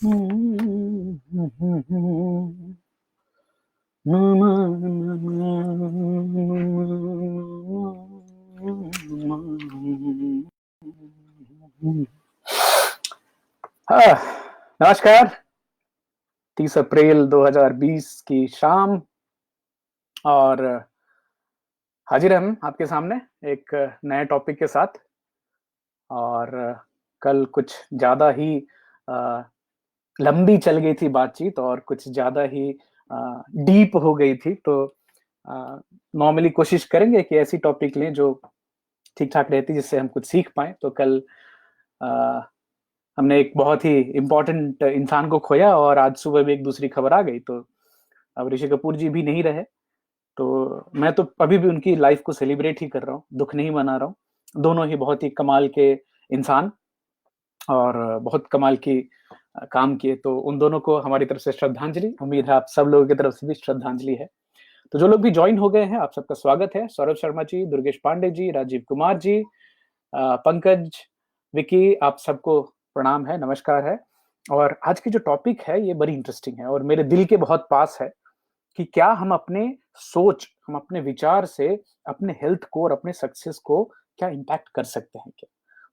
हाँ, नमस्कार। 30 अप्रैल 2020 की शाम और हाजिर हम आपके सामने एक नए टॉपिक के साथ। और कल कुछ ज़्यादा ही अ, लंबी चल गई थी बातचीत और कुछ ज़्यादा ही डीप हो गई थी। तो नॉर्मली कोशिश करेंगे कि ऐसी टॉपिक लें जो ठीक-ठाक रहती है, जिससे हम कुछ सीख पाएँ। तो कल अ, हमने एक बहुत ही इम्पोर्टेंट इंसान को खोया और आज सुबह भी एक दूसरी खबर आ गई। तो अब ऋषि कपूर जी भी नहीं रहे। तो मैं तो अभी भी उनकी लाइफ़ को सेलिब्रेट ही कर रहा हूँ, दुःख नहीं मना रहा हूँ। दोनों ही बहुत ही कमाल के इंसान और बहुत कमाल की काम किए। तो उन दोनों को हमारी तरफ से श्रद्धांजलि। उम्मीद है आप सब लोगों की तरफ से भी श्रद्धांजलि है। तो जो लोग भी जॉइन हो गए हैं, आप सबका स्वागत है। सौरभ शर्मा जी, दुर्गेश पांडे जी, राजीव कुमार जी, पंकज, विकी, आप सबको प्रणाम है, नमस्कार है। और आज की जो टॉपिक है ये बड़ी इंटरेस्टिंग है और मेरे दिल के बहुत पास है कि क्या हम अपने सोच, हम अपने विचार से अपने हेल्थ को और अपने सक्सेस को क्या इम्पैक्ट कर सकते हैं क्या?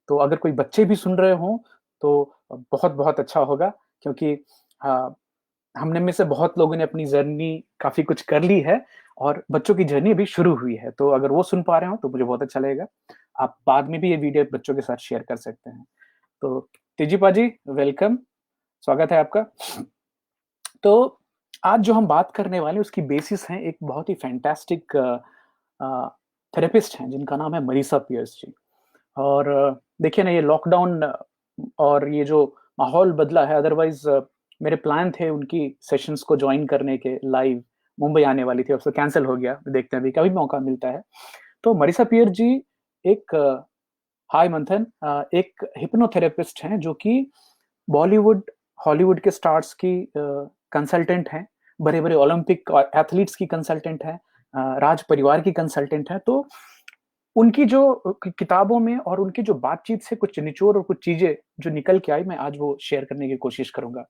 तो अगर कोई बच्चे भी सुन रहे हों तो बहुत-बहुत अच्छा होगा, क्योंकि हाँ, हमने में से बहुत लोगों ने अपनी जर्नी काफ़ी कुछ कर ली है और बच्चों की जर्नी अभी शुरू हुई है। तो अगर वो सुन पा रहे हो तो मुझे बहुत अच्छा लगेगा। आप बाद में भी ये वीडियो बच्चों के साथ शेयर कर सकते हैं। तो तेजीपा जी, वेलकम, स्वागत है आपका। तो आज जो हम बात करने वाले हैं उसकी बेसिस है एक बहुत ही फैंटास्टिक थेरेपिस्ट हैं जिनका नाम है मरीसा पियर्स जी। और देखिए ना, ये लॉकडाउन और ये जो माहौल बदला है, अदरवाइज मेरे प्लान थे उनकी सेशंस को ज्वाइन करने के, लाइव मुंबई आने वाली थी, अब तो कैंसिल हो गया। देखते हैं अभी कभी मौका मिलता है। तो मरीसा पियर जी एक हाय मंथन, एक हिप्नोथेरेपिस्ट हैं जो कि बॉलीवुड, हॉलीवुड के स्टार्स की कंसल्टेंट हैं, बड़े-बड़े ओलंपिक एथलीट्स की कंसल्टेंट हैं, राज परिवार की कंसल्टेंट हैं। तो उनकी जो किताबों में और उनकी जो बातचीत से कुछ निचोड़ और कुछ चीज़ें जो निकल के आई, मैं आज वो शेयर करने की कोशिश करूँगा।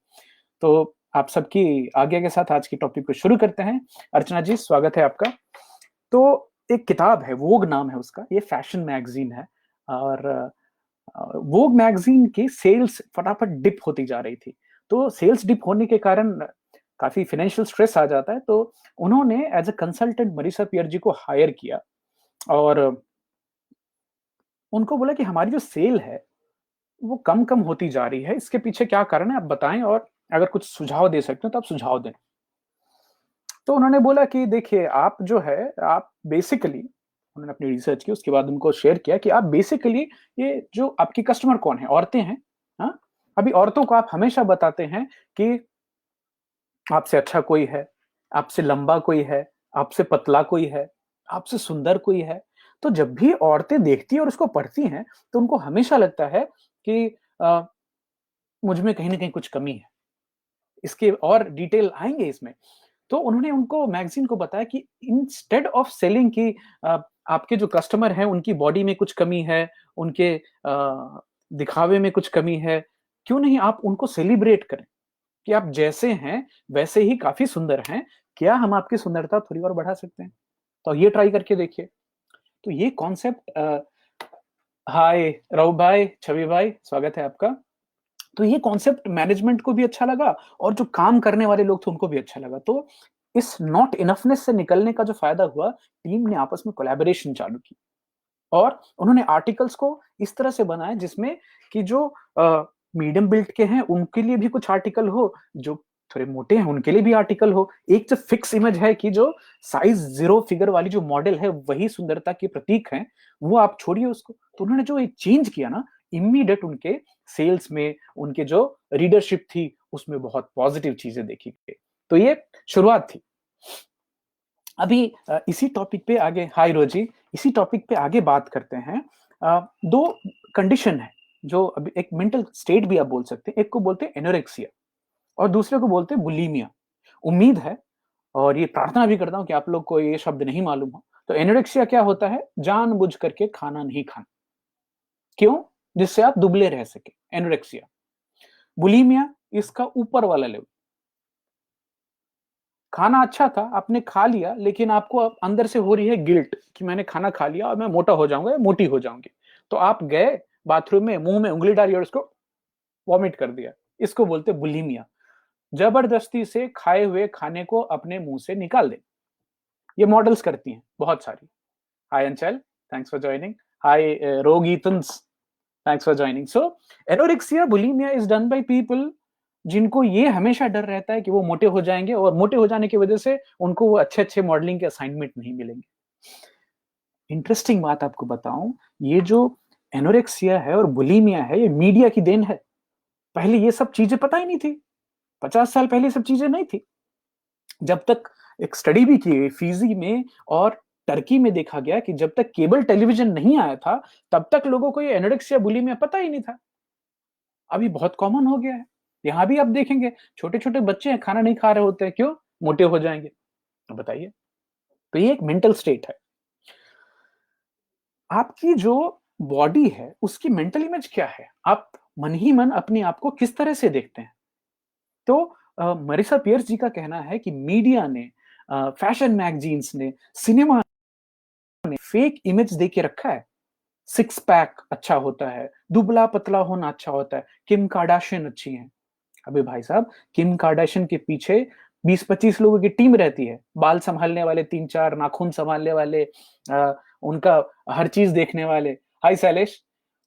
तो आप सबकी आज्ञा के साथ आज की टॉपिक को शुरू करते हैं। अर्चना जी, स्वागत है आपका। तो एक किताब है, वोग नाम है उसका, ये फैशन मैगज़ीन है और वोग मैगज़ीन की सेल्स फटाफट डिप होती जा रही थी। तो सेल्स डिप होने के कारण काफ़ी फ़ाइनेंशियल स्ट्रेस आ जाता है। तो उन्होंने as a consultant Marisa Peer जी को हायर किया और उनको बोला कि हमारी जो सेल है, वो कम-कम होती जा रही है, इसके पीछे क्या कारण है आप बताएँ, और अगर कुछ सुझाव दे सकते हो तो आप सुझाव दें। तो उन्होंने बोला कि देखिए, आप जो है, आप बेसिकली, उन्होंने अपनी रिसर्च की, उसके बाद उनको शेयर किया कि आप बेसिकली, ये जो आपकी कस्टमर कौन है? औरतें हैं, हाँ? अभी औरतों को आप हमेशा बताते हैं कि आपसे अच्छा कोई है, आपसे लंबा कोई है, आपसे पतला कोई है, आपसे सुंदर कोई है। तो जब भी औरतें देखती हैं और उसको पढ़ती हैं, तो उनको हमेशा लगता है कि अ, मुझ में कहीं न कहीं कुछ कमी है। इसके और डिटेल आएँगे इसमें। तो उन्होंने उनको मैगज़ीन को बताया कि इंस्टेड ऑफ सेलिंग कि आपके जो कस्टमर हैं उनकी बॉडी में कुछ कमी है, उनके दिखावे में कुछ कमी है, क्यों नहीं आप उनको सेलिब्रेट करें कि आप जैसे हैं वैसे ही काफ़ी सुंदर हैं। क्या हम आपकी सुंदरता थोड़ी और बढ़ा सकते हैं? तो ये ट्राई करके देखिए। तो ये कॉन्सेप्ट हाय राव भाई, छवि भाई, स्वागत है आपका। तो ये कॉन्सेप्ट मैनेजमेंट को भी अच्छा लगा और जो काम करने वाले लोग थे उनको भी अच्छा लगा। तो इस नॉट इनफनेस से निकलने का जो फ़ायदा हुआ, टीम ने आपस में कोलैबोरेशन चालू की और उन्होंने आर्टिकल्स को इस तरह से बनाया जिसमें कि जो मीडियम बिल्ड के हैं उनके लिए भी कुछ आर्टिकल हो, जो थोड़े मोटे हैं उनके लिए भी आर्टिकल हो। एक जो फिक्स इमेज है कि जो साइज़ 0 फिगर वाली जो मॉडल है वही सुंदरता के प्रतीक हैं, वो आप छोड़िए उसको। तो उन्होंने जो ये चेंज किया ना, इमीडिएट उनके सेल्स में, उनके जो रीडरशिप थी उसमें बहुत पॉजिटिव चीज़ें देखी गई। तो ये शुरुआत थी। अभी इसी टॉपिक पे आगे, हाय रोजी, इसी टॉपिक पे आगे बात करते हैं। 2 कंडीशन है जो अभी, एक मेंटल स्टेट भी आप बोल सकते हैं। एक को बोलते हैं एनोरेक्सिया और दूसरे को बोलते हैं बुलिमिया। उम्मीद है और ये प्रार्थना भी करता हूँ कि आप लोग को ये शब्द नहीं मालूम हो। तो एनोरेक्सिया क्या होता है? जानबूझ करके खाना नहीं खाना। क्यों? जिससे आप दुबले रह सकें, एनोरेक्सिया। बुलिमिया इसका ऊपर वाला लेवल। खाना अच्छा था, आपने खा लिया, लेकिन आपको अब अंदर से हो रही है गिल्ट कि मैंने खाना खा लिया और मैं मोटा हो जाऊँगा या मोटी हो जाऊँगी। तो आप गए बाथरूम में, मुँह में उँगली डाली और उसको वॉमिट कर दिया। इसको बोलते हैं बुलिमिया। जबरदस्ती से खाए हुए खाने को अपने मुँह से निकाल दें। ये मॉडल्स करती हैं बहुत सारी। Hi Anchal, thanks for joining. Hi रोगीतंस, thanks for joining. So anorexia bulimia is done by people जिनको ये हमेशा डर रहता है कि वो मोटे हो जाएंगे और मोटे हो जाने की वजह से उनको वो अच्छे अच्छे मॉडलिंग के असाइनमेंट नहीं मिलेंगे। इंटरेस्टिंग बात आपको बताऊं, ये जो एनोरेक्सिया है और बुलिमिया है, ये मीडिया की देन है। पहले ये सब चीजें पता ही नहीं थी। 50 साल पहले सब चीजें नहीं थी। जब तक एक स्टडी भी की गई फीजी में और टर्की में, देखा गया कि जब तक केबल टेलीविजन नहीं आया था तब तक लोगों को ये एनोरेक्सिया बुलिमिया पता ही नहीं था। अभी बहुत कॉमन हो गया है। यहाँ भी आप देखेंगे छोटे छोटे बच्चे हैं, खाना नहीं खा रहे होते हैं, क्यों? मोटे हो जाएंगे। तो बताइए। तो ये एक मेंटल स्टेट है। आपकी जो बॉडी है उसकी मेंटल इमेज क्या है? आप मन ही मन अपने आप को किस तरह से देखते हैं? तो मरीसा पियर्स जी का कहना है कि मीडिया ने, फैशन मैगजीन्स ने, सिनेमा ने फेक इमेज दे के रखा है। सिक्स पैक अच्छा होता है, दुबला पतला होना अच्छा होता है, किम कार्दाशियन अच्छी है। अबे भाई साहब, किम कार्दाशियन के पीछे 20-25 लोगों की टीम रहती है। बाल संभालने वाले 3-4, नाखून संभालने वाले, उनका हर चीज देखने वाले। हाय शैलेश।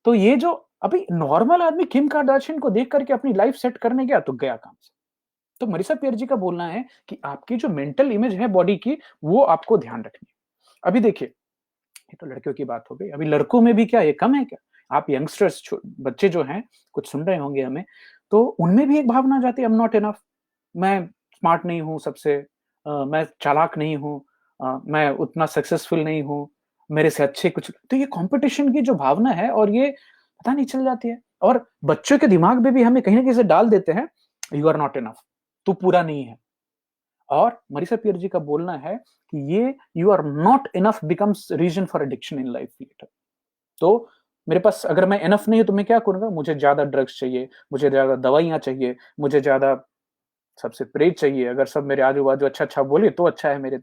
तो ये जो अभी नॉर्मल आदमी किम कार्दाशियन को देख करके अपनी लाइफ सेट करने गया तो गया काम से। तो मरीसा पियर जी का बोलना है कि आपकी जो मेंटल इमेज है बॉडी की, वो आपको ध्यान रखनी है। अभी देखिए, ये तो लड़कियों की बात हो गई। अभी लड़कों में भी क्या ये कम है क्या? आप यंगस्टर्स बच्चे जो हैं कुछ सुन रहे होंगे हमें, तो उनमें भी एक भावना आ जाती है, आई एम नॉट इनफ, मैं स्मार्ट नहीं हूँ सबसे, मैं चालाक नहीं हूँ, मैं उतना सक्सेसफुल नहीं हूँ, मेरे से अच्छे कुछ। तो ये कंपटीशन की जो भावना है और ये पता नहीं चल जाती है। और बच्चों के दिमाग में भी हमें कहीं ना कहीं से डाल देते हैं, यू आर नॉट इनफ, तू पूरा नहीं है। और मरीसा पियर जी का बोलना है कि ये you are not enough becomes reason for addiction in life later. तो मेरे पास अगर मैं इनफ नहीं है तो मैं क्या करूंगा? मुझे ज्यादा ड्रग्स चाहिए, मुझे ज्यादा दवाइयां चाहिए, मुझे ज्यादा सबसे प्रेज चाहिए। अगर सब मेरे आजू बाजू अच्छा अच्छा बोले तो अच्छा है मेरे।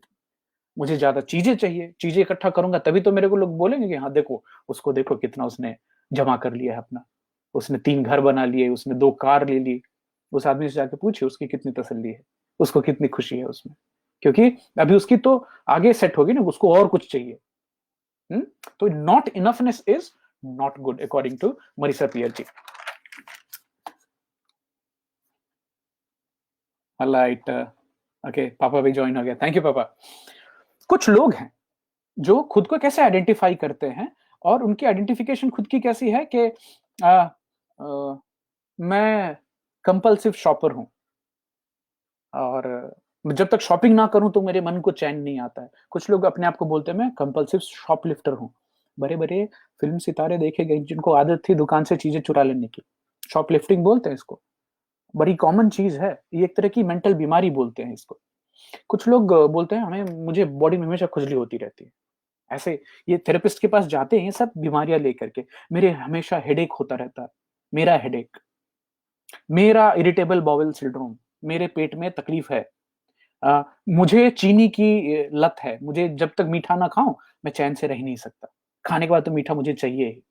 मुझे ज्यादा चीजें चाहिए, चीजें इकट्ठा करूंगा तभी तो मेरे को लोग बोलेंगे कि हाँ देखो, उसको देखो कितना उसने जमा कर लिया है अपना, उसने 3 घर बना लिए, उसने 2 कार ले ली। उस आदमी से जाके पूछिए उसकी कितनी तसल्ली है, उसको कितनी खुशी है उसमें। क्योंकि अभी उसकी तो आगे सेट होगी ना, उसको और कुछ चाहिए। हुँ? तो नॉट इनफनेस is not good according to Marisa Peer ji. Alright, okay, पापा भी ज्वाइन हो गया, थैंक यू पापा। कुछ लोग हैं जो खुद को कैसे आइडेंटिफाई करते हैं और उनकी आइडेंटिफिकेशन खुद की कैसी है कि आ, आ, मैं कंपल्सिव शॉपर हूं और जब तक शॉपिंग ना करूं तो मेरे मन को चैन नहीं आता है। कुछ लोग अपने आप को बोलते हैं मैं कंपल्सिव शॉपलिफ्टर हूं। बड़े बड़े फिल्म सितारे देखे गए जिनको आदत थी दुकान से चीजें चुरा लेने की। शॉपलिफ्टिंग बोलते हैं इसको। बड़ी कॉमन चीज है ये, एक तरह की मेंटल बीमारी बोलते हैं इसको। कुछ लोग बोलते हैं हमें मुझे बॉडी में हमेशा खुजली होती रहती है। ऐसे ये थेरेपिस्ट के पास जाते हैं सब बीमारियां लेकर के। मेरे हमेशा हेडेक होता रहता है, मेरा हेडेक, मेरा इरिटेबल बाउल सिंड्रोम, मेरे पेट में तकलीफ है, मुझे चीनी की लत है, मुझे जब तक मीठा ना खाऊं मैं चैन से रह नहीं सकता, खाने के बाद तो मीठा मुझे चाहिए ही।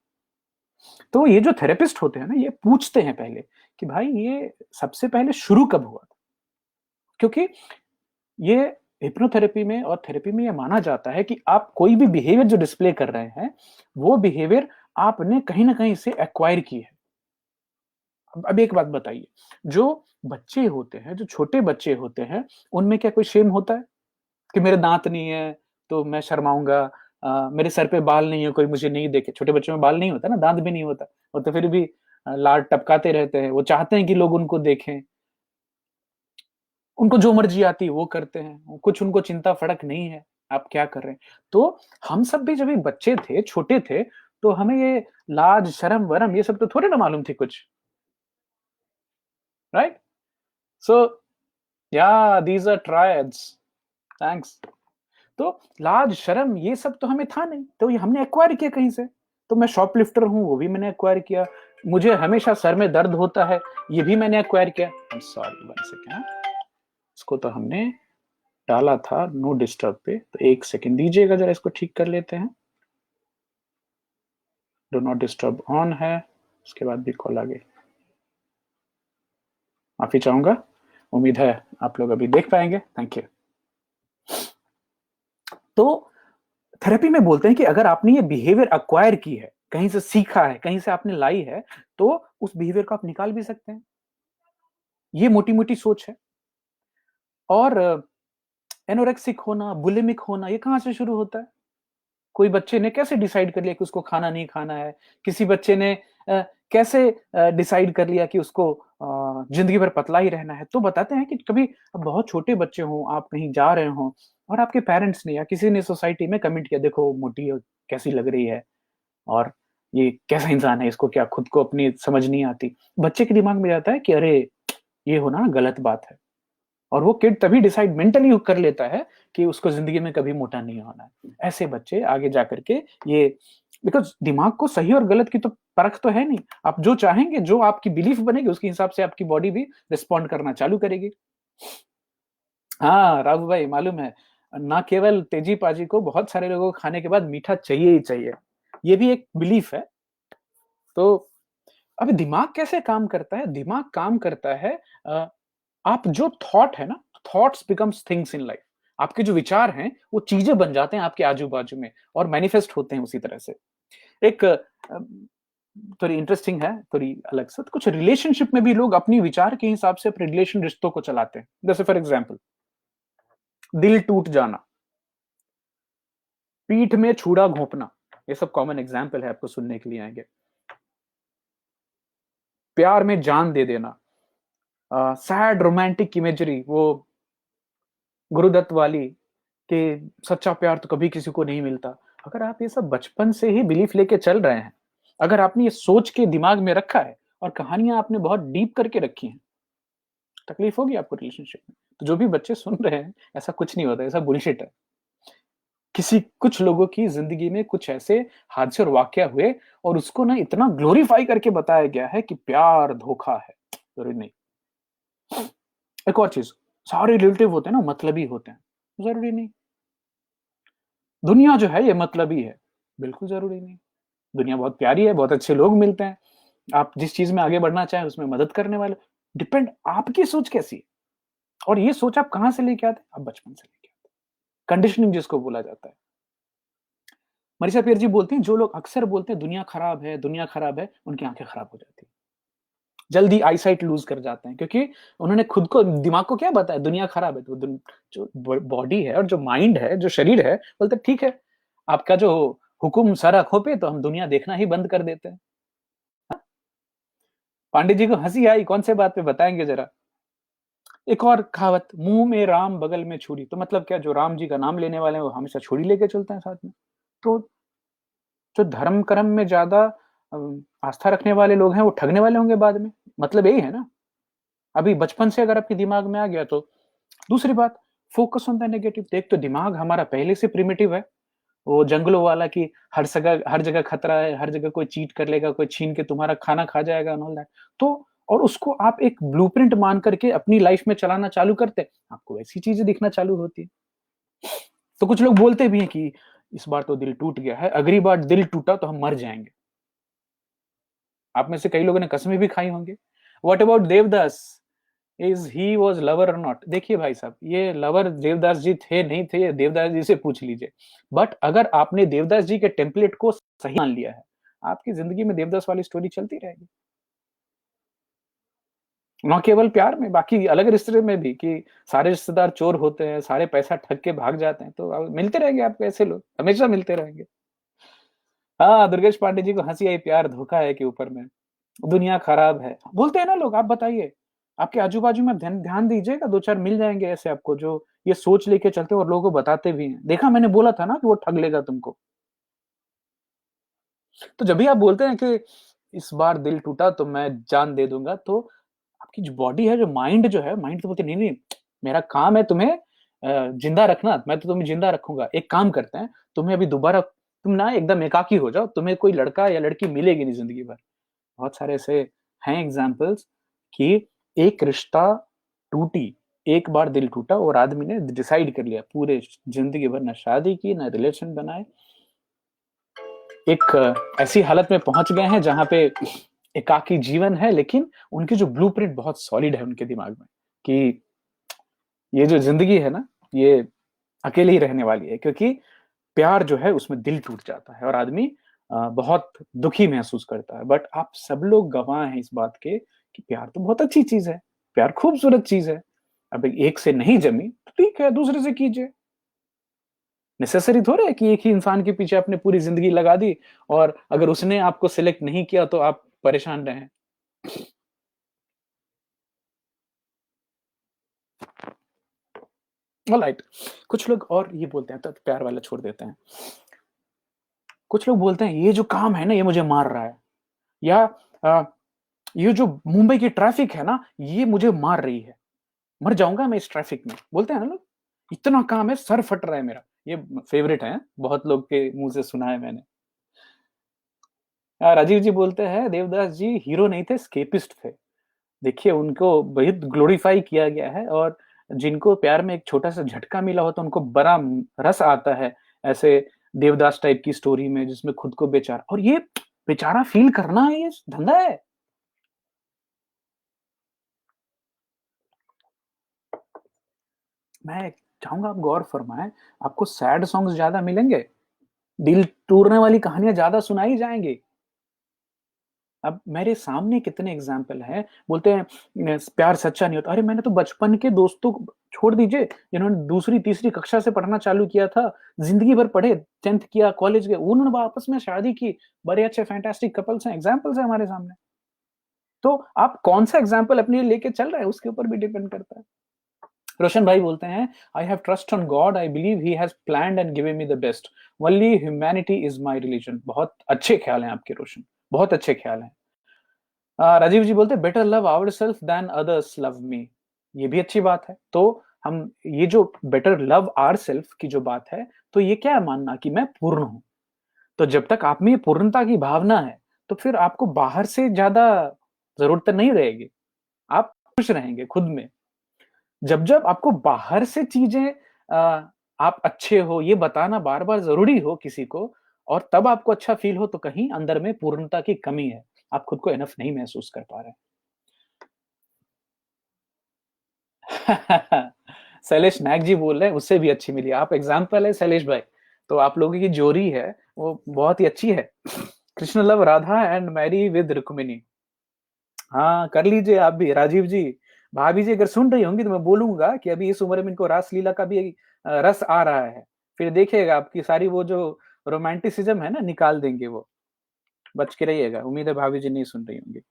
तो ये जो थेरेपिस्ट होते हैं ना, ये पूछते हैं पहले कि भाई ये सबसे पहले शुरू कब हुआ था? क्योंकि ये हिप्नोथेरेपी में और थेरेपी में ये माना जाता है कि आप कोई भी बिहेवियर जो डिस्प्ले कर रहे हैं, वो बिहेवियर आपने कहीं ना कहीं से एक्वायर की है। अब एक बात बताइए, जो बच्चे होते हैं, जो छोटे बच्चे होते हैं, उनमें क्या कोई शेम होता है कि मेरे दांत नहीं है तो मैं शर्माऊंगा, मेरे सर पे बाल नहीं है कोई मुझे नहीं देखे? छोटे बच्चों में बाल नहीं होता ना, दांत भी नहीं होता, वो तो फिर भी लाड टपकाते रहते हैं, वो चाहते हैं कि लोग उनको देखें। उनको जो मर्जी आती है वो करते हैं, कुछ उनको चिंता फड़क नहीं है आप क्या कर रहे हैं। तो हम सब भी जब बच्चे थे, छोटे थे, तो हमें ये लाज शर्म वरम ये सब तो थोड़े ना मालूम थी कुछ, राइट? सो या दीज आर ट्रायड्स, थैंक्स। तो लाज शर्म ये सब तो हमें था नहीं, तो ये हमने एक्वायर किया कहीं से। तो मैं शॉपलिफ्टर हूँ वो भी मैंने एक्वायर किया, मुझे हमेशा सर में दर्द होता है, ये भी मैंने एक्वायर किया। I am sorry, 1 second. इसको तो हमने डाला था नो डिस्टर्ब पे, तो 1 सेकंड दीजिएगा, जरा इसको ठीक कर लेते हैं। डू नॉट डिस्टर्ब ऑन है, उसके बाद भी कॉल आ गई। माफी चाहूंगा, उम्मीद है आप लोग अभी देख पाएंगे। Thank you. तो थेरेपी में बोलते हैं कि अगर आपने ये बिहेवियर अक्वायर की है, कहीं से सीखा है, कहीं से आपने लाई है, तो उस बिहेवियर को आप निकाल भी सकते हैं। ये मोटी मोटी सोच है। और एनोरेक्सिक होना, बुलिमिक होना, ये कहां से शुरू होता है? कोई बच्चे ने कैसे डिसाइड कर लिया कि उसको खाना नहीं खाना है? किसी बच्चे ने कैसे डिसाइड कर लिया कि उसको जिंदगी भर पतला ही रहना है? तो बताते हैं कि कभी बहुत छोटे बच्चे हों, आप कहीं जा रहे हों और आपके पेरेंट्स ने या किसी ने सोसाइटी में कमेंट किया, देखो मोटी कैसी लग रही है, और ये कैसा इंसान है, इसको क्या खुद को अपनी समझ नहीं आती। बच्चे के दिमाग में जाता है कि अरे ये होना गलत बात है, और वो किड तभी डिसाइड मेंटली कर लेता है कि उसको जिंदगी में कभी मोटा नहीं होना है। ऐसे बच्चे आगे जाकर के ये, बिकॉज दिमाग को सही और गलत की तो परख तो है नहीं। आप जो चाहेंगे, जो आपकी बिलीफ बनेगी, उसके हिसाब से आपकी बॉडी भी रिस्पॉन्ड करना चालू करेगी। हाँ राघु भाई, मालूम है, ना केवल तेजी पाजी को, बहुत सारे लोगों को खाने के बाद मीठा चाहिए ही चाहिए। ये भी एक बिलीफ है। तो अब दिमाग कैसे काम करता है? दिमाग काम करता है, आप जो थॉट है ना, thoughts becomes things in life. आपके जो विचार हैं वो चीजें बन जाते हैं आपके आजू बाजू में, और मैनिफेस्ट होते हैं उसी तरह से। एक थोड़ी इंटरेस्टिंग है, थोड़ी अलग से, कुछ रिलेशनशिप में भी लोग अपनी विचार के हिसाब से अपने रिलेशन रिश्तों को चलाते हैं। जैसे फॉर एग्जाम्पल, दिल टूट जाना, पीठ में छुरा घोंपना, ये सब कॉमन एग्जाम्पल है, आपको सुनने के लिए आएंगे। प्यार में जान दे देना, सैड रोमांटिक इमेजरी, वो गुरुदत्त वाली, कि सच्चा प्यार तो कभी किसी को नहीं मिलता। अगर आप ये सब बचपन से ही बिलीफ लेके चल रहे हैं, अगर आपने ये सोच के दिमाग में रखा है, और कहानियां आपने बहुत डीप करके रखी हैं, तकलीफ होगी आपको रिलेशनशिप में। तो जो भी बच्चे सुन रहे हैं, ऐसा कुछ नहीं होता, ऐसा बुलशिट है। किसी कुछ लोगों की जिंदगी में कुछ ऐसे हादसे और वाकया हुए, और उसको ना इतना ग्लोरीफाई करके बताया गया है कि प्यार धोखा है। जरूरी नहीं। एक और चीज, सारे रिलेटिव होते हैं ना मतलबी होते हैं, जरूरी नहीं। दुनिया जो है ये मतलबी है, बिल्कुल जरूरी नहीं। दुनिया बहुत प्यारी है, बहुत अच्छे लोग मिलते हैं, आप जिस चीज में आगे बढ़ना चाहें उसमें मदद करने वाले। डिपेंड आपकी सोच कैसी है, और ये सोच आप कहां से लेके आते हैं? आप बचपन से लेके आते हैं। कंडीशनिंग जिसको बोला जाता है। मनीषा पीर जी बोलती हैं, जो लोग अक्सर बोलते हैं दुनिया खराब है, दुनिया खराब है, उनकी आंखें खराब हो जाती है, जल्दी आईसाइट लूज कर जाते हैं, क्योंकि उन्होंने खुद को, दिमाग को क्या बताया दुनिया खराब है। तो जो बॉडी है और जो माइंड है, जो शरीर है, बोलते ठीक है, आपका जो हुकुम सर आंखों पे, तो हम दुनिया देखना ही बंद कर देते हैं। पांडे जी को हंसी आई, कौन से बात पे बताएंगे जरा। एक और कहावत, मुंह में राम बगल में छुरी, तो मतलब क्या, जो राम जी का नाम लेने वाले हैं वो हमेशा छुरी लेके चलते हैं साथ में। तो जो धर्म कर्म में ज्यादा आस्था रखने वाले लोग हैं, वो ठगने वाले होंगे बाद में, मतलब यही है ना। अभी बचपन से अगर आपके दिमाग में आ गया तो। दूसरी बात, फोकस ऑन द नेगेटिव। देख, तो दिमाग हमारा पहले से प्रिमिटिव है, वो जंगलों वाला की, हर जगह खतरा है, हर जगह कोई चीट कर लेगा, कोई छीन के तुम्हारा खाना खा जाएगा, एंड ऑल दैट। तो और उसको आप एक ब्लूप्रिंट मान करके अपनी लाइफ में चलाना चालू करते हैं, आपको ऐसी चीजें दिखना चालू होती है। तो कुछ लोग बोलते भी हैं कि इस बार तो दिल टूट गया है, अगली बार दिल टूटा तो हम मर जाएंगे। आप में से कई लोगों ने कसमें भी खाई होंगी। What about Devdas, is he was lover और नॉट? देखिए भाई साहब, ये लवर देवदास जी थे नहीं थे, ये देवदास जी से पूछ लीजिए। बट अगर आपने देवदास जी के टेम्पलेट को सही मान लिया है, आपकी जिंदगी में देवदास वाली स्टोरी चलती रहेगी। न केवल प्यार में, बाकी अलग रिश्ते में भी, कि सारे रिश्तेदार चोर होते हैं, सारे पैसा ठग के भाग जाते हैं, तो मिलते रहेंगे आपको ऐसे लोग, हमेशा मिलते रहेंगे। हाँ, दुर्गेश पांडे जी को हंसी आई, प्यार धोखा है के ऊपर में, दुनिया खराब है बोलते हैं ना लोग। आप बताइए, आपके आजू बाजू में ध्यान ध्यान दीजिएगा, दो चार मिल जाएंगे ऐसे आपको, जो ये सोच लेके चलते हैं और लोगों को बताते भी हैं। देखा, मैंने बोला था ना कि वो ठग लेगा तुमको। तो जब भी आप बोलते हैं कि इस बार दिल टूटा तो मैं जान दे दूंगा, तो आपकी जो बॉडी है, जो माइंड जो है, माइंड तो बोलते नहीं नहीं, मेरा काम है तुम्हें जिंदा रखना, मैं तो तुम्हें जिंदा रखूंगा। एक काम करते हैं, तुम्हें अभी दोबारा, तुम ना एकदम एकाकी हो जाओ, तुम्हें कोई लड़का या लड़की मिलेगी नहीं जिंदगी भर। बहुत सारे ऐसे हैं एग्जाम्पल्स कि एक रिश्ता टूटी, एक बार दिल टूटा और आदमी ने डिसाइड कर लिया पूरे जिंदगी भर ना शादी की ना रिलेशन बनाए, एक ऐसी हालत में पहुंच गए हैं जहां पे एकाकी जीवन है, लेकिन उनकी जो ब्लूप्रिंट बहुत सॉलिड है उनके दिमाग में कि ये जो जिंदगी है ना, ये अकेले ही रहने वाली है, क्योंकि प्यार जो है उसमें दिल टूट जाता है और आदमी बहुत दुखी महसूस करता है। बट आप सब लोग गवाह हैं इस बात के कि प्यार तो बहुत अच्छी चीज है, प्यार खूबसूरत चीज है। अब एक से नहीं जमी तो ठीक है, दूसरे से कीजिए। नेसेसरी थोड़ा है कि एक ही इंसान के पीछे आपने पूरी जिंदगी लगा दी और अगर उसने आपको सिलेक्ट नहीं किया तो आप परेशान रहें। ऑलराइट, कुछ लोग और ये बोलते हैं, तो प्यार वाला छोड़ देते हैं। कुछ लोग बोलते हैं ये जो काम है ना ये मुझे मार रहा है, या अ, ये जो मुंबई की ट्रैफिक है ना ये मुझे मार रही है, मर जाऊंगा मैं इस ट्रैफिक में, बोलते हैं ना लोग। इतना काम है, सर फट रहा है मेरा। ये फेवरेट है, बहुत लोग के मुंह से सुना है मैंने। राजीव जी बोलते हैं देवदास जी हीरो नहीं थे, स्केपिस्ट थे। देखिए उनको बहुत ग्लोरीफाई किया गया है, और जिनको प्यार में एक छोटा सा झटका मिला हो तो उनको बड़ा रस आता है ऐसे देवदास टाइप की स्टोरी में, जिसमें खुद को बेचारा, और ये बेचारा फील करना ये धंधा है। मैं चाहूंगा आप गौर फरमाएं, आपको सैड सॉन्ग्स ज्यादा मिलेंगे, दिल टूटने वाली कहानियां ज्यादा सुनाई जाएंगी। अब मेरे सामने कितने एग्जाम्पल हैं, बोलते हैं प्यार सच्चा नहीं होता। अरे मैंने तो बचपन के दोस्तों को छोड़ दीजिए, जिन्होंने दूसरी तीसरी कक्षा से पढ़ना चालू किया था, जिंदगी भर पढ़े, 10th किया, कॉलेज गए, उन्होंने आपस में शादी की, बड़े अच्छे फैंटास्टिक कपल्स हैं, एग्जाम्पल्स हैं हमारे सामने। तो आप कौन सा एग्जाम्पल अपने लिए लेके चल रहे हैं उसके ऊपर भी डिपेंड करता है। रोशन भाई बोलते हैं I have trust on God, I believe he has planned and given me the best, only humanity is my religion. बहुत अच्छे ख्याल हैं आपके रोशन, बहुत अच्छे ख्याल हैं। राजीव जी बोलते better love our self than others love me. ये भी अच्छी बात है। तो हम ये जो बेटर लव आवर सेल्फ की जो बात है, तो ये क्या है मानना कि मैं पूर्ण हूं। तो जब तक आप में ये पूर्णता की भावना है तो फिर आपको बाहर से ज्यादा जरूरत नहीं रहेगी, आप खुश रहेंगे खुद में। जब जब आपको बाहर से चीजें आप अच्छे हो ये बताना बार बार जरूरी हो किसी को, और तब आपको अच्छा फील हो, तो कहीं अंदर में पूर्णता की कमी है, आप खुद को इनफ नहीं महसूस कर पा रहे हैं। शैलेश नायक जी बोल रहे हैं उससे भी अच्छी मिली, आप एग्जाम्पल है शैलेश भाई। तो आप लोगों की जोड़ी है वो बहुत ही अच्छी है। Krishna love Radha and marry with Rukmini. हाँ कर लीजिए आप भी राजीव जी। भाभी जी अगर सुन रही होंगी तो मैं बोलूंगा कि अभी इस उम्र में इनको रासलीला का भी रस आ रहा है। फिर देखिएगा आपकी सारी वो जो रोमांटिसिज्म है ना निकाल देंगे वो। बच के रहिएगा, उम्मीद है भाभी जी नहीं सुन रही होंगी।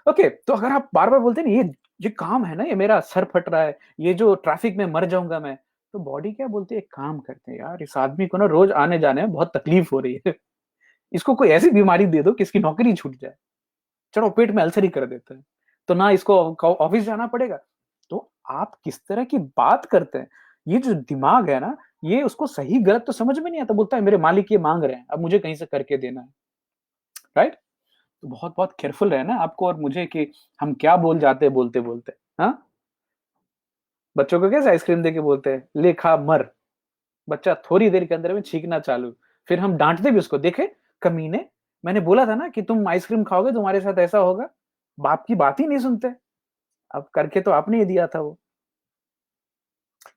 ओके, तो अगर आप बार बार बोलते हैं ना ये काम है ना ये मेरा सर फट रहा है, ये जो ट्रैफिक में मर जाऊंगा मैं, तो बॉडी क्या बोलती है, एक काम करते हैं यार, इस आदमी को ना रोज आने जाने में बहुत तकलीफ हो रही है, इसको कोई ऐसी बीमारी दे दो कि इसकी नौकरी छूट जाए, चलो पेट में अल्सर ही कर देते हैं, तो ना इसको ऑफिस जाना पड़ेगा। तो आप किस तरह की बात करते हैं, ये जो दिमाग है ना, ये उसको सही गलत तो समझ में नहीं आता, बोलता है मेरे मालिक ये मांग रहे हैं अब मुझे कहीं से करके देना है। राइट। तो बहुत बहुत केयरफुल रहना आपको और मुझे कि हम क्या बोल जाते हैं बोलते बोलते। हाँ, बच्चों को कैसे आइसक्रीम देके बोलते हैं ले खा मर, बच्चा थोड़ी देर के अंदर में छींकना चालू, फिर हम डांटते भी उसको, देखे कमीने, मैंने बोला था ना कि तुम आइसक्रीम खाओगे तुम्हारे साथ ऐसा होगा। बाप की बात ही नहीं सुनते, अब करके तो आपने ही दिया था वो।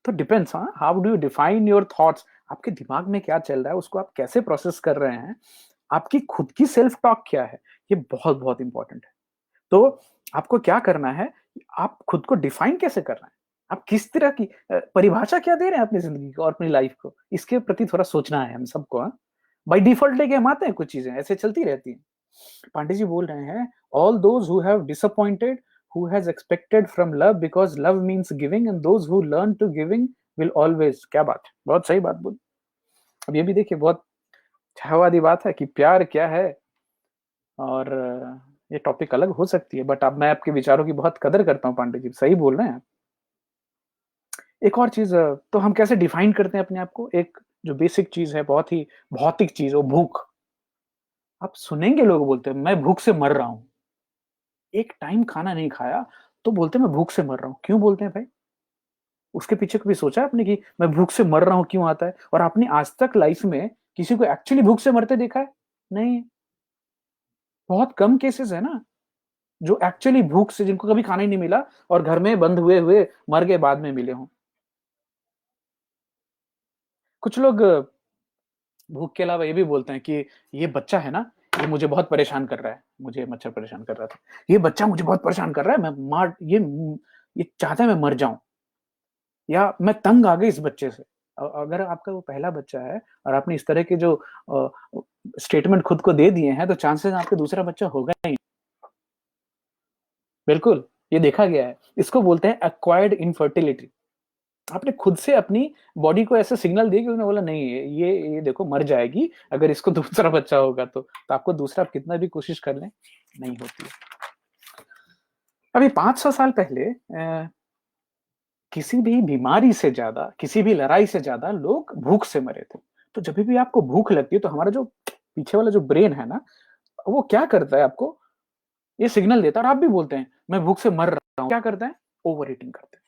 तो डिपेंड्स, हाँ, how do you define your thoughts, आपके दिमाग में क्या चल रहा है उसको आप कैसे प्रोसेस कर रहे हैं, आपकी खुद की सेल्फ टॉक क्या है, ये बहुत बहुत इंपॉर्टेंट है। तो आपको क्या करना है, आप खुद को डिफाइन कैसे कर रहे हैं, आप किस तरह की परिभाषा क्या दे रहे हैं अपनी जिंदगी को और अपनी लाइफ को, इसके प्रति थोड़ा सोचना है हम सबको। हाँ, बाई डिफॉल्ट लेके हम आते हैं, कुछ चीजें ऐसे चलती रहती हैं। पांडे जी बोल रहे हैं all those who have disappointed who has expected from love because love means giving and those who learn to giving will always. क्या बात है, बहुत सही बात बोली। अब ये भी देखिए बहुत छायावादी बात है कि प्यार क्या है, और ये टॉपिक अलग हो सकती है, बट अब मैं आपके विचारों की बहुत कदर करता हूँ पांडे जी, सही बोल रहे हैं आप। एक और चीज, तो हम कैसे डिफाइन करते हैं अपने आप को, एक जो बेसिक चीज है बहुत ही भौतिक चीज, वो भूख। आप सुनेंगे लोग बोलते हैं मैं भूख से मर रहा हूँ, एक टाइम खाना नहीं खाया तो बोलते हैं मैं भूख से मर रहा हूँ। क्यों बोलते हैं भाई? उसके पीछे कभी सोचा है आपने कि मैं भूख से मर रहा हूँ क्यों आता है? और आपने आज तक लाइफ में किसी को एक्चुअली भूख से मरते देखा है? नहीं। बहुत कम केसेस है ना जो एक्चुअली भूख से, जिनको कभी खाना ही नहीं मिला और घर में बंद हुए हुए मर गए, बाद में मिले हों। कुछ लोग भूख के अलावा ये भी बोलते हैं कि ये बच्चा है ना, ये मुझे बहुत परेशान कर रहा है। मुझे मच्छर परेशान कर रहा था। ये बच्चा मुझे बहुत परेशान कर रहा है, मैं मार ये चाहता है मैं मर जाऊँ, या मैं तंग आ गई इस बच्चे से। अगर आपका वो पहला बच्चा है और आपने इस तरह के जो स्टेटमेंट खुद को दे दिए हैं, तो चांसेस आपके दूसरा बच्चा होगा ही। बिल्कुल, ये देखा गया है। इसको बोलते हैं एक्वायर्ड इनफर्टिलिटी। आपने खुद से अपनी बॉडी को ऐसा सिग्नल दिया कि उसने बोला नहीं, ये देखो मर जाएगी अगर इसको दूसरा बच्चा होगा तो आपको दूसरा, आप कितना भी कोशिश कर लें, नहीं होती है। अभी 500 साल पहले किसी भी बीमारी से ज्यादा, किसी भी लड़ाई से ज्यादा लोग भूख से मरे थे। तो जब भी आपको भूख लगती है तो हमारा जो पीछे वाला जो ब्रेन है ना, वो क्या करता है, आपको ये सिग्नल देता है और आप भी बोलते हैं मैं भूख से मर रहा हूँ। क्या करते हैं? ओवर ईटिंग करते हैं।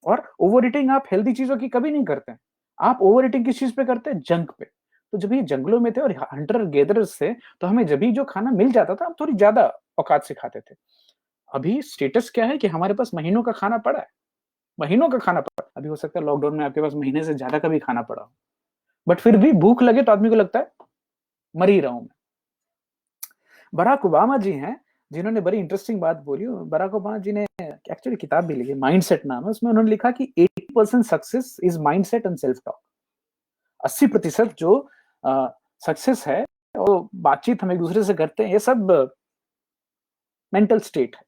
और ओवर ईटिंग आप हेल्दी चीजों की कभी नहीं करते हैं। आप ओवर ईटिंग किस चीज पे करते हैं? जंक पे। तो जब ये जंगलों में थे और हंटर गेदरर्स थे, तो हमें जब भी जो खाना मिल जाता था हम थोड़ी ज्यादा औकात से खाते थे। अभी स्टेटस क्या है कि हमारे पास महीनों का खाना पड़ा है, महीनों का खाना पड़ा है। अभी हो सकता है लॉकडाउन में आपके पास महीने से ज्यादा का भी खाना पड़ा हो, बट फिर भी भूख लगे तो आदमी को लगता है मर ही रहा हूं मैं। बराक ओबामा जी हैं जिन्होंने बड़ी इंटरेस्टिंग बात बोली। बराक ओबामा जी ने एक्चुअली किताब भी लिखी, माइंडसेट नाम है, उसमें उन्होंने लिखा कि 80% success is mindset and self talk. 80% जो सक्सेस है, वो बातचीत हम एक दूसरे से करते हैं, ये सब मेंटल स्टेट है।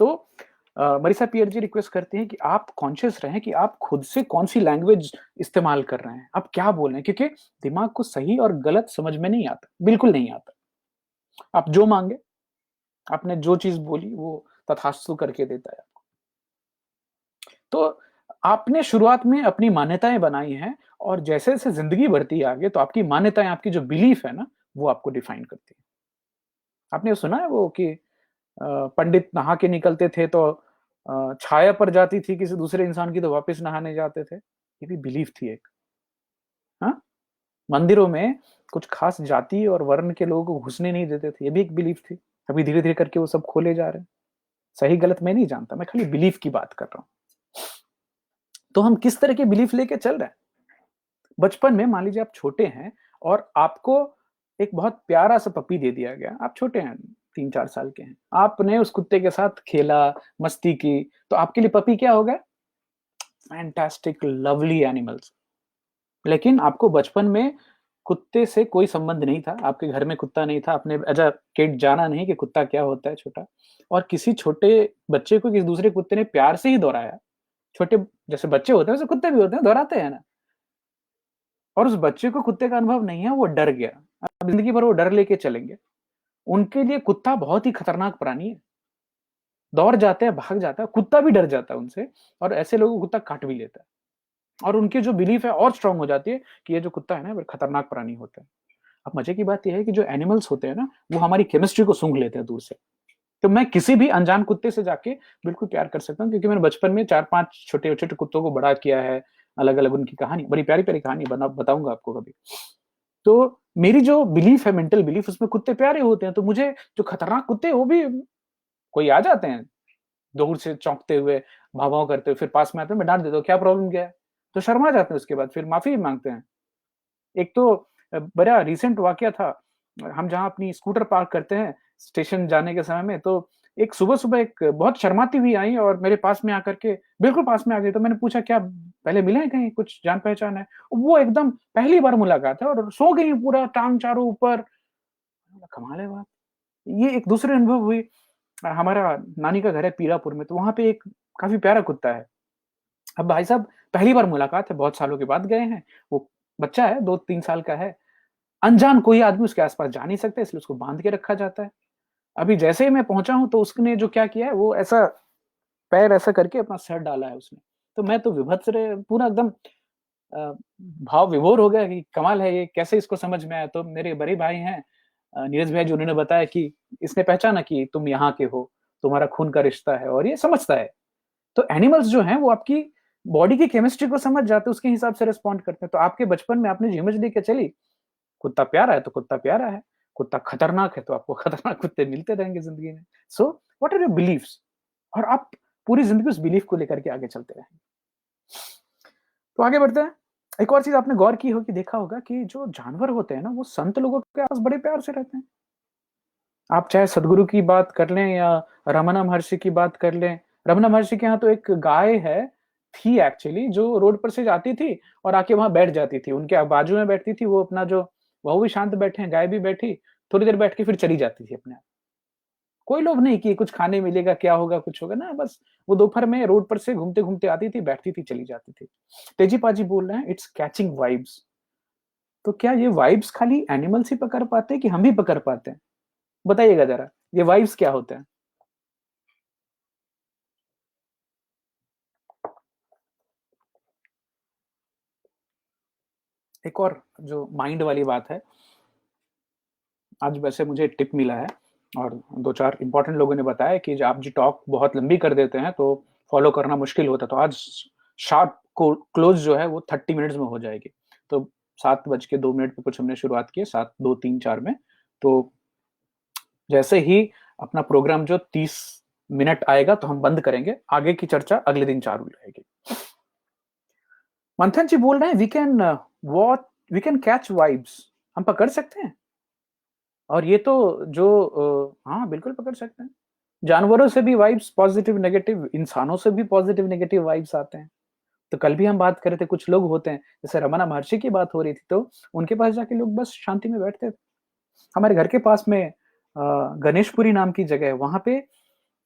तो मरीसा पियर जी रिक्वेस्ट करती हैं कि आप कॉन्शियस रहें कि आप खुद से कौन सी लैंग्वेज इस्तेमाल कर रहे हैं, आप क्या बोल रहे हैं, क्योंकि दिमाग को सही और गलत समझ में नहीं आता, बिल्कुल नहीं आता। आप जो मांगे, आपने जो चीज बोली वो तथास्तु करके देता है आपको। तो आपने शुरुआत में अपनी मान्यताएं बनाई हैं, और जैसे जैसे जिंदगी बढ़ती है आगे, तो आपकी मान्यताएं, आपकी जो बिलीफ है ना, वो आपको डिफाइन करती है। आपने सुना है वो कि पंडित नहा के निकलते थे तो छाया पड़ जाती थी किसी दूसरे इंसान की, तो वापस नहाने जाते थे। ये भी बिलीफ थी एक। हाँ, मंदिरों में कुछ खास जाति और वर्ण के लोगों को घुसने नहीं देते थे, ये भी एक बिलीफ थी। अभी धीरे धीरे करके वो सब खोले जा रहे हैं। सही गलत मैं नहीं जानता, मैं खाली बिलीफ की बात कर रहा हूँ। तो हम किस तरह के बिलीफ लेके चल रहे हैं? बचपन में मान लीजिए आप छोटे हैं और आपको एक बहुत प्यारा सा पपी दे दिया गया, आप छोटे हैं, 3-4 साल के हैं, आपने उस कुत्ते के साथ खेला, मस्ती की, तो आपके लिए पपी क्या हो गया? Fantastic lovely animals. लेकिन आपको बचपन में कुत्ते से कोई संबंध नहीं था, आपके घर में कुत्ता नहीं था, आपने एज अ किड जाना नहीं कि कुत्ता क्या होता है छोटा। और किसी छोटे बच्चे को किसी दूसरे कुत्ते ने प्यार से ही दोहराया। छोटे जैसे बच्चे होते हैं वैसे कुत्ते भी होते हैं, दोहराते हैं ना। और उस बच्चे को कुत्ते का अनुभव नहीं है, वो डर गया। अब जिंदगी भर वो डर लेके चलेंगे। उनके लिए कुत्ता बहुत ही खतरनाक प्राणी है। दौड़ जाते हैं, भाग जाता है, कुत्ता भी डर जाता है उनसे। और ऐसे लोगों को कुत्ता काट भी लेता है। और उनकी जो बिलीफ है और स्ट्रांग हो जाती है कि ये जो कुत्ता है ना, वो खतरनाक प्राणी होता है। अब मजे की बात यह है कि जो एनिमल्स होते हैं ना, वो हमारी केमिस्ट्री को सूंघ लेते हैं दूर से। तो मैं किसी भी अनजान कुत्ते से जाके बिल्कुल प्यार कर सकता हूँ, क्योंकि मैंने बचपन में 4-5 छोटे छोटे कुत्तों को बड़ा किया है। अलग अलग उनकी कहानी, बड़ी प्यारी प्यारी कहानी बताऊंगा आपको कभी। तो मेरी जो बिलीफ है, मेंटल बिलीफ, उसमें कुत्ते प्यारे होते हैं। तो मुझे जो खतरनाक कुत्ते, वो भी कोई आ जाते हैं दूर से चौंकते हुए, भाव करते हुए, फिर पास में आते हैं, मैं डांट देता हूँ क्या प्रॉब्लम क्या है, तो शर्मा जाते हैं। उसके बाद फिर माफी मांगते हैं। एक तो बड़ा रिसेंट वाकया था। हम जहाँ अपनी स्कूटर पार्क करते हैं स्टेशन जाने के समय में, तो एक सुबह सुबह एक बहुत शर्माती हुई आई और मेरे पास में आकर के, बिल्कुल पास में आ गई। तो मैंने पूछा क्या पहले मिले हैं कहीं, कुछ जान पहचान है? वो एकदम पहली बार मुलाकात है, और सो गई पूरा टांग चारों ऊपर। कमाल है बात। ये एक दूसरे अनुभव हुई। हमारा नानी का घर है पीरापुर में, तो वहां पे एक काफी प्यारा कुत्ता है। अब भाई साहब पहली बार मुलाकात है, बहुत सालों के बाद गए हैं। वो बच्चा है, 2-3 साल का है। अनजान कोई आदमी उसके आसपास जा नहीं सकता, इसलिए उसको बांध के रखा जाता है। अभी जैसे ही मैं पहुंचा हूं, तो उसने जो क्या किया है, वो ऐसा पैर ऐसा करके अपना सर डाला है उसने। तो मैं तो विभत्स रहे पूरा एकदम भाव विभोर हो गया कि कमाल है, ये कैसे इसको समझ में आया। तो मेरे बड़े भाई हैं, नीरज भैया जी उन्होंने बताया कि इसने पहचाना कि तुम यहाँ के हो, तुम्हारा खून का रिश्ता है और ये समझता है। तो एनिमल्स जो हैं वो आपकी बॉडी की केमिस्ट्री को समझ जाते हैं, उसके हिसाब से रिस्पॉन्ड करते हैं। तो आपके बचपन में आपने जो इमेज लेके चली, कुत्ता प्यारा है तो कुत्ता प्यारा है, कुत्ता खतरनाक है तो आपको खतरनाक कुत्ते मिलते रहेंगे जिंदगी में। So what are your believes, और आप पूरी जिंदगी उस बिलीफ को लेकर के आगे चलते रहेंगे। तो आगे बढ़ते हैं। एक और चीज आपने गौर की होगी, देखा होगा कि जो जानवर होते हैं ना, वो संत लोगों के पास बड़े प्यार से रहते हैं। आप चाहे सदगुरु की बात कर लें या रमना महर्षि की बात कर लें। रमना महर्षि के यहाँ तो एक गाय है, थी एक्चुअली, जो रोड पर से जाती थी और आके वहां बैठ जाती थी, उनके बाजू में बैठती थी। वो अपना जो, वो भी शांत बैठे हैं, गाय भी बैठी, थोड़ी देर बैठ के फिर चली जाती थी अपने आप। कोई लोभ नहीं कि कुछ खाने मिलेगा, क्या होगा, कुछ होगा ना, बस वो दोपहर में रोड पर से घूमते घूमते आती थी, बैठती थी, चली जाती थी। तेजी पाजी बोल रहे हैं इट्स कैचिंग वाइब्स। तो क्या ये वाइब्स खाली एनिमल्स ही पकड़ पाते हैं कि हम भी पकड़ पाते हैं? बताइएगा जरा, ये वाइब्स क्या होते हैं? एक और जो माइंड वाली बात है, आज वैसे मुझे टिप मिला है और दो चार इंपॉर्टेंट लोगों ने बताया कि जब आप जो टॉक बहुत लंबी कर देते हैं तो फॉलो करना मुश्किल होता है। तो आज शार्प को क्लोज जो है वो 30 मिनट्स में हो जाएगी। तो 7:02 पे कुछ हमने शुरुआत की है, 7:02, 3, 4 में। तो जैसे ही अपना प्रोग्राम जो 30 मिनट आएगा तो हम बंद करेंगे, आगे की चर्चा अगले दिन चालू रहेगी। मंथन जी बोल रहे हैं we can what we can catch vibes, हम पकड़ सकते हैं। और ये तो जो हाँ बिल्कुल पकड़ सकते हैं। जानवरों से भी वाइब्स पॉजिटिव नेगेटिव, इंसानों से भी पॉजिटिव नेगेटिव वाइब्स आते हैं। तो कल भी हम बात कर रहे थे, कुछ लोग होते हैं, जैसे रमना महर्षि की बात हो रही थी, तो उनके पास जाके लोग बस शांति में बैठते थे। हमारे घर के पास में गणेशपुरी नाम की जगह है, वहां पे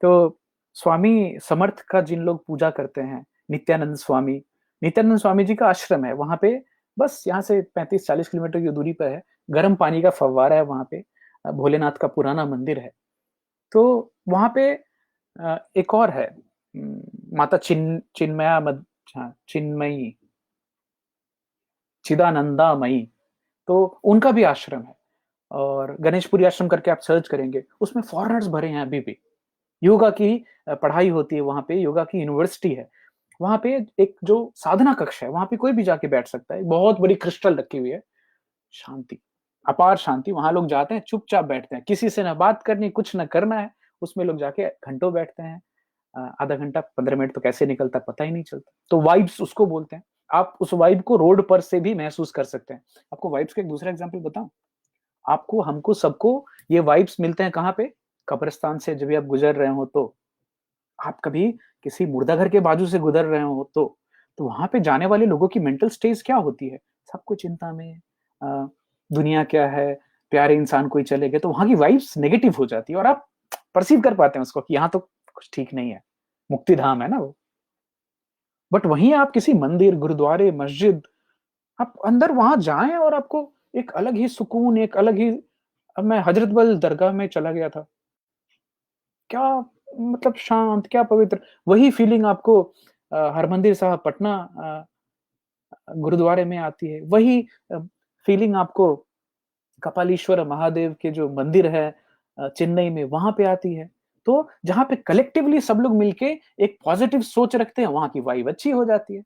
तो स्वामी समर्थ का जिन लोग पूजा करते हैं, नित्यानंद स्वामी जी का आश्रम है वहां पे। बस यहाँ से 35-40 किलोमीटर की दूरी पर है। गर्म पानी का फव्वारा है वहां पे, भोलेनाथ का पुराना मंदिर है। तो वहां पे एक और है, माता चिन्मया हाँ, चिन्मयी, चिदानंदामयी। तो उनका भी आश्रम है। और गणेशपुरी आश्रम करके आप सर्च करेंगे, उसमें फॉरेनर्स भरे हैं अभी भी। योगा की पढ़ाई होती है वहां पे, योगा की यूनिवर्सिटी है वहां पे। एक जो साधना कक्ष है वहां पे कोई भी जाके बैठ सकता है, बहुत बड़ी क्रिस्टल रखी हुई है। शांति, अपार शांति। वहां लोग जाते हैं, चुपचाप बैठते हैं, किसी से ना बात करनी, कुछ ना करना है। उसमें लोग जाके घंटों बैठते हैं। आधा घंटा 15 मिनट तो कैसे निकलता पता ही नहीं चलता। तो वाइब्स उसको बोलते हैं। आप उस वाइब को रोड पर से भी महसूस कर सकते हैं। आपको वाइब्स का एक दूसरा एग्जाम्पल बताऊं? आपको, हमको, सबको ये वाइब्स मिलते हैं कहाँ पे? कब्रिस्तान से जब भी आप गुजर रहे हो, तो आप कभी किसी मुर्दा घर के बाजू से गुजर रहे हो, तो वहां पे जाने वाले लोगों की मेंटल स्टेज क्या होती है? सबको चिंता में, अ, दुनिया क्या है, प्यारे इंसान कोई चले गए, तो वहां की वाइब्स नेगेटिव हो जाती है और आप परसीव कर पाते हैं उसको कि यहाँ तो कुछ ठीक नहीं है। मुक्ति धाम है ना वो। बट वहीं आप किसी मंदिर, गुरुद्वारे, मस्जिद, आप अंदर वहां जाएं और आपको एक अलग ही सुकून, एक अलग ही। अब मैं हजरत बल दरगाह में चला गया था, क्या मतलब शांत, क्या पवित्र। वही फीलिंग आपको हरमंदिर साहब पटना गुरुद्वारे में आती है। वही फीलिंग आपको कपालीश्वर महादेव के जो मंदिर है चेन्नई में, वहां पे आती है। तो जहां पे कलेक्टिवली सब लोग मिलके एक पॉजिटिव सोच रखते हैं, वहां की वाइब अच्छी हो जाती है।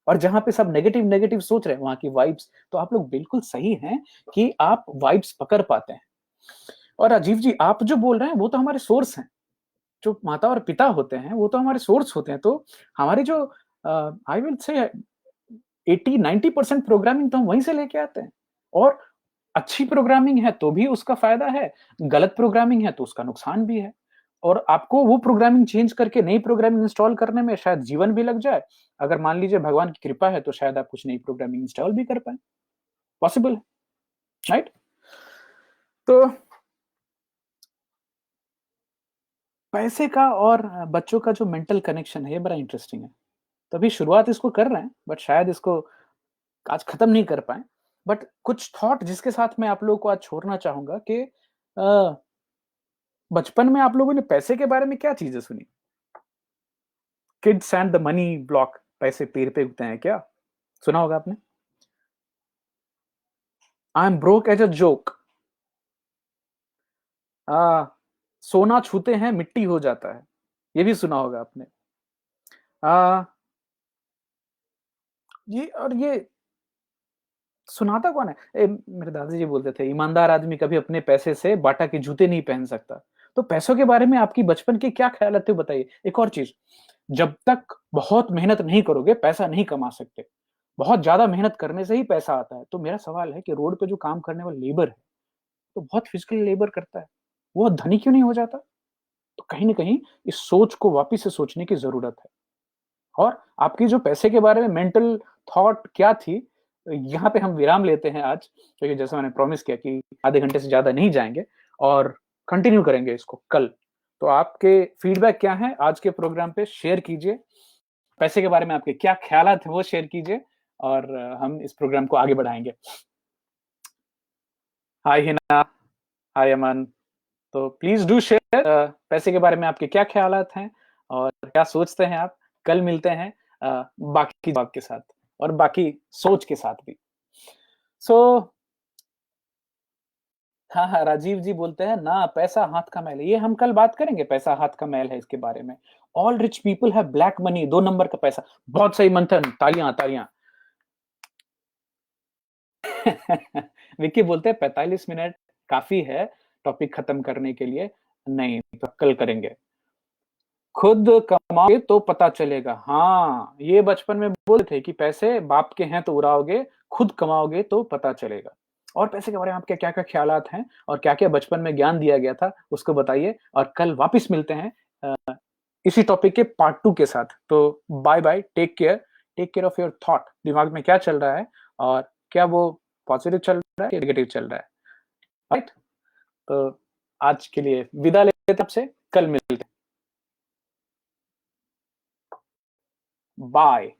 और जहां पे सब नेगेटिव नेगेटिव सोच रहे हैं, वहां की वाइब्स, तो आप लोग बिल्कुल सही हैं कि आप वाइब्स पकड़ पाते हैं। और राजीव जी, आप जो बोल रहे हैं वो तो हमारे सोर्स हैं। जो माता और पिता होते हैं वो तो हमारे सोर्स होते हैं। तो हमारी जो आई विल से 80-90% प्रोग्रामिंग तो हम वहीं से लेके आते हैं। और अच्छी प्रोग्रामिंग है तो भी उसका फायदा है, गलत प्रोग्रामिंग है तो उसका नुकसान भी है। और आपको वो प्रोग्रामिंग चेंज करके नई प्रोग्रामिंग इंस्टॉल करने में शायद जीवन भी लग जाए। अगर मान लीजिए भगवान की कृपा है तो शायद आप कुछ नई प्रोग्रामिंग इंस्टॉल भी कर पाए। पॉसिबल है, राइट? तो पैसे का और बच्चों का जो मेंटल कनेक्शन है, ये बड़ा इंटरेस्टिंग है। तो अभी शुरुआत इसको कर रहे हैं, बट शायद इसको आज खत्म नहीं कर पाए। बट कुछ थॉट जिसके साथ मैं आप लोगों को आज छोड़ना चाहूंगा कि बचपन में आप लोगों ने पैसे के बारे में क्या चीजें सुनी? Kids and the money block, पैसे पेड़ पे उगते हैं, क्या सुना होगा आपने? I am broke as a joke. सोना छूते हैं मिट्टी हो जाता है, ये भी सुना होगा आपने। आ, ये सुनाता कौन है? मेरे दादाजी बोलते थे, ईमानदार आदमी कभी अपने पैसे से बाटा के जूते नहीं पहन सकता। तो पैसों के बारे में आपकी बचपन के क्या ख्याल थे बताइए। एक और चीज, जब तक बहुत मेहनत नहीं करोगे पैसा नहीं कमा सकते। बहुत ज्यादा मेहनत करने से ही पैसा आता है। तो मेरा सवाल है कि रोड पे जो काम करने वाला लेबर है, तो बहुत फिजिकल लेबर करता है, वो धनी क्यों नहीं हो जाता? तो कहीं ना कहीं इस सोच को वापिस से सोचने की जरूरत है। और आपकी जो पैसे के बारे में मेंटल थॉट क्या थी, यहाँ पे हम विराम लेते हैं आज, क्योंकि जैसा मैंने प्रॉमिस किया कि आधे घंटे से ज्यादा नहीं जाएंगे और कंटिन्यू करेंगे इसको कल। तो आपके फीडबैक क्या है आज के प्रोग्राम पे शेयर कीजिए। पैसे के बारे में आपके क्या ख्यालात हैं वो शेयर कीजिए, और हम इस प्रोग्राम को आगे बढ़ाएंगे। हाय हिना, हाय अमन। तो प्लीज डू शेयर पैसे के बारे में आपके क्या ख्यालात हैं और क्या सोचते हैं आप। कल मिलते हैं बाकी जवाब के साथ और बाकी सोच के साथ भी। सो हाँ हाँ, राजीव जी बोलते हैं ना, पैसा हाथ का मैल है। ये हम कल बात करेंगे, पैसा हाथ का मैल है इसके बारे में। All rich people have black money, 2 number का पैसा। बहुत सही मंथन, तालियां तालियां। विक्की बोलते हैं 45 मिनट काफी है टॉपिक खत्म करने के लिए। नहीं, तो कल करेंगे। खुद कमाओगे तो पता चलेगा। हाँ, ये बचपन में बोलते थे कि पैसे बाप के हैं तो उड़ाओगे, खुद कमाओगे तो पता चलेगा। और पैसे के बारे में आपके क्या क्या ख्यालात हैं और क्या क्या बचपन में ज्ञान दिया गया था उसको बताइए। और कल वापस मिलते हैं इसी टॉपिक के पार्ट 2 के साथ। तो bye bye, take care, take care of your thought. दिमाग में क्या चल रहा है और क्या वो पॉजिटिव चल रहा है या नेगेटिव चल रहा है, राइट? तो आज के लिए विदा लेते हैं आपसे, कल मिलते हैं। बाय।